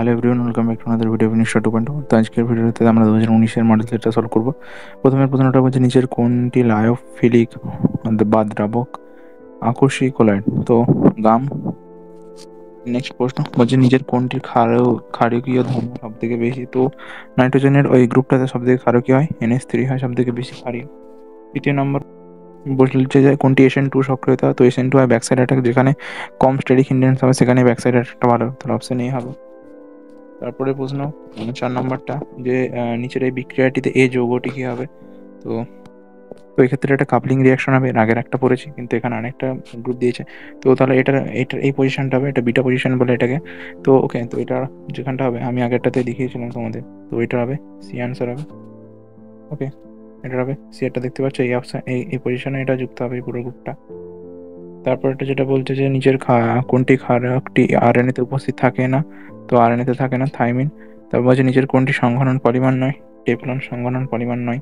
Hello everyone, welcome back to another video finisher 2.0। তো আজকের ভিডিওতে আমরা 2019-এর মডেল সেটটা সলভ করব। প্রথমের প্রশ্নটা বলছে নিচের কোনটি লায়োফিলিক বা দ্রাবক আকর্ষী কোলাইড? তো গাম। নেক্সট প্রশ্ন বলছে নিচের কোনটির ক্ষারকীয় ধর্ম সব থেকে বেশি? তো নাইট্রোজেনের ওই গ্রুপটাতে সব থেকে ক্ষারকীয় হয়, NH3 হয় সব থেকে বেশি ক্ষারীয়। তৃতীয় নম্বর বলছে যে কোনটি SN2 সক্রিয়তা? তো SN2 হয় ব্যাকসাইড অ্যাটাক, যেখানে কম স্টেরিক হিন্ডেন্স হবে সেখানে ব্যাকসাইড অ্যাটাকটা ভালো, তাহলে অপশন এ হবে। তারপরে প্রশ্ন 4 নম্বরটা যে নিচের এই বিক্রিয়াটিতে এ যৌগটি কি হবে? তো তো এক্ষেত্রে একটা কাপলিং রিয়াকশন হবে, এর আগের একটা পড়েছি কিন্তু এখানে আরেকটা গ্রুপ দিয়েছে। তো তাহলে এটার এই পজিশনটা হবে, এটা বিটা পজিশন বলে এটাকে। তো ওকে, তো এটা যেখানটা হবে আমি আগেরটাতে দেখিয়েছিলাম তোমাদের, তো এটা হবে সি আনসার হবে। ওকে, এটা হবে সি, এটা দেখতে পাচ্ছ এই অপশন এই পজিশনে এটা যুক্ত হবে এই পুরো গ্রুপটা। তারপর এটা যেটা বলছে যে নিচের কোনটি ক্ষারকটি RNA তে উপস্থিত থাকে না? তো RNA তে থাকে না থাইমিন। তারপর বলছে নিচের কোনটি সংঘনন পলিমার নয়? টেফলন সংঘনন পলিমার নয়।